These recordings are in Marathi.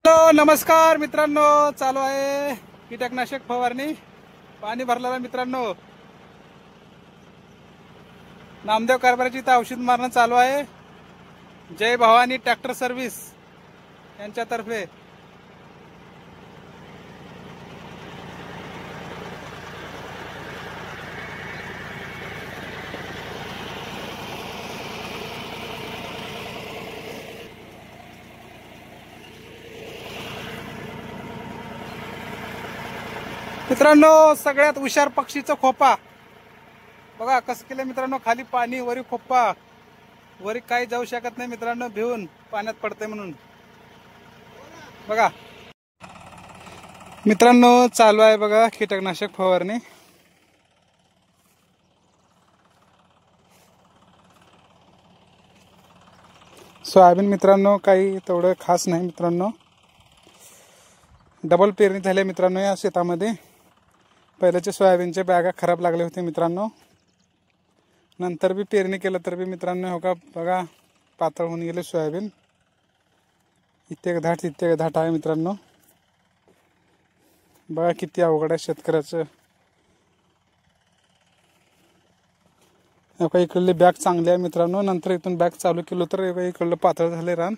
हॅलो नमस्कार मित्रांनो, चालू आहे कीटकनाशक फवारणी. पाणी भरलेला मित्रांनो. नामदेव कारभाराची इथं औषध मारणं चालू आहे. जय भवानी ट्रॅक्टर सर्व्हिस यांच्यातर्फे. मित्रांनो, सगळ्यात हुशार पक्षीचा खोपा बघा कसं केलं मित्रांनो. खाली पाणी, वरी खोपा. वरी काही जाऊ शकत नाही मित्रांनो, भिवून पाण्यात पडते म्हणून. बघा मित्रांनो, चालू आहे बघा कीटकनाशक फवारणी. सोयाबीन मित्रांनो काही तेवढं खास नाही मित्रांनो. डबल पेरणी झाली मित्रांनो या शेतामध्ये. पहिल्याचे सोयाबीनचे बॅगा खराब लागले होते मित्रांनो. नंतर बी पेरणी केलं तर बी मित्रांनो हो का बघा पातळ होऊन गेले सोयाबीन. इतके घाट आहे मित्रांनो. बघा किती अवघड आहे शेतकऱ्याचं. हो का इकडले बॅग चांगले आहे मित्रांनो. नंतर इथून बॅग चालू केलं तर इकडलं पातळ झाले रान.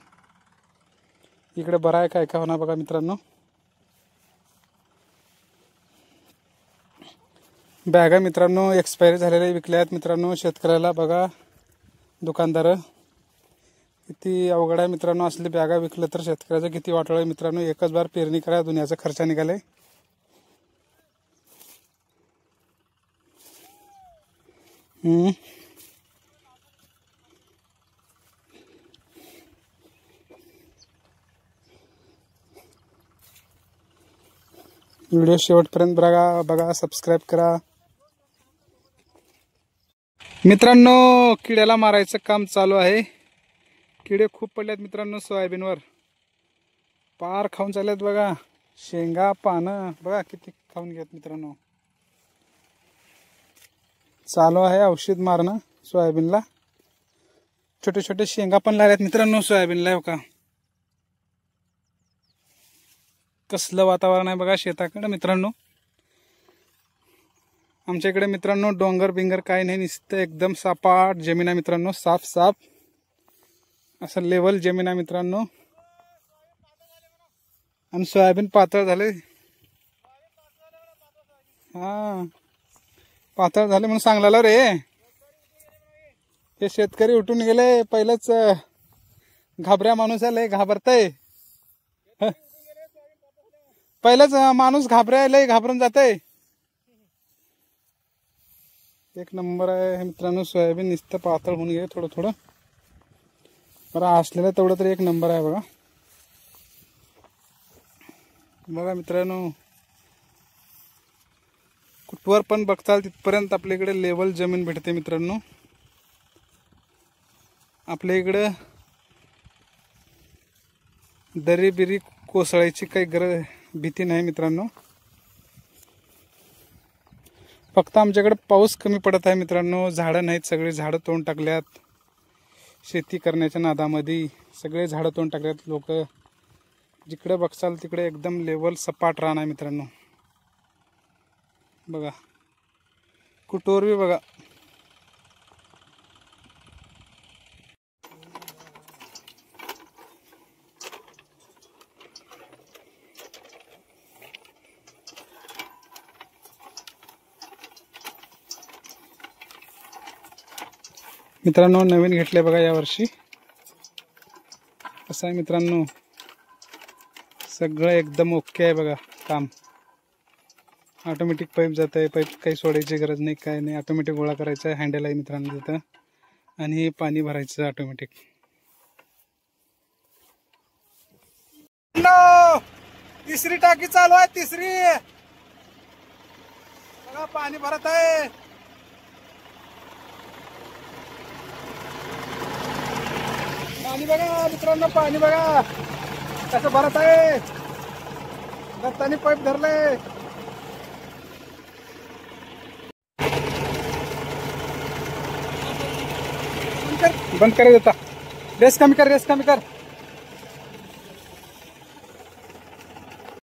इकडे बरं आहे काय काय होणार बघा मित्रांनो. बॅगा मित्रांनो एक्सपायरी झालेल्या विकल्या आहेत मित्रांनो शेतकऱ्याला. बघा दुकानदार किती अवघड आहे मित्रांनो. असले बॅगा विकलं तर शेतकऱ्याचं किती वाटलं आहे मित्रांनो. एकच बार पेरणी करा, दुनियाचा खर्च निघाले. व्हिडिओ शेवटपर्यंत बघा सबस्क्राईब करा मित्रांनो. किड्याला मारायचं काम चालू आहे. किडे खूप पडलेत मित्रांनो सोयाबीनवर. पार खाऊन चाललेत बघा. शेंगा पानं बघा किती खाऊन घेत मित्रांनो. चालू आहे औषध मारणं सोयाबीनला. छोटे छोटे शेंगा पण लागल्यात मित्रांनो सोयाबीनला. हो का कसलं वातावरण आहे बघा शेताकडे मित्रांनो. आमच्या इकडे मित्रांनो डोंगर बिंगर काय नाही, नुसतं एकदम सपाट जमीन आहे मित्रांनो. साफ असं लेवल जमीन आहे मित्रांनो. आणि सोयाबीन पातळ झाले. हा पातळ झाले म्हणून सांगला रे. हे शेतकरी उठून गेले. पहिलंच घाबऱ्या माणूस आहे, लय घाबरतय. पहिलंच माणूस लय घाबरून जाते. एक नंबर आहे मित्रांनो सोयाबीन. नुसतं पातळ होऊन गेले थोडं बरं असलेलं तेवढं तरी एक नंबर आहे बघा. बघा मित्रांनो कुठवर पण बघताल तिथपर्यंत आपल्या इकडे लेवल जमीन भेटते मित्रांनो. आपल्या इकडं दरी बिरी कोसळायची काही भीती नाही मित्रांनो. फक्त आमच्याकडे पाऊस कमी पडत आहे मित्रांनो. झाडं नाहीत, सगळे झाडं तोडून टाकल्यात. शेती करण्याच्या नादामध्ये सगळे झाडं तोडून टाकल्यात लोक. जिकडे बघचाल तिकडे एकदम लेवल सपाट रान आहे मित्रांनो. बघा कुठवर बी बघा. मित्रांनो नवीन घेतले बघा यावर्षी. कसं आहे मित्रांनो सगळं एकदम ओके आहे बघा काम. ऑटोमॅटिक पाईप जात आहे. पाईप काही सोडायची गरज नाही, काय नाही. ऑटोमॅटिक गोळा करायचा आहे. हँडल आहे मित्रांनो तिथं. आणि पाणी भरायचं ऑटोमॅटिक. तिसरी टाकी चालू आहे. तिसरी बघा पाणी भरत आहे. पाणी बघा मित्रांनो, पाणी बघा कसं भरत आहे. दत्तानी पाईप धरले. बंद कर देता. रेस कमी कर.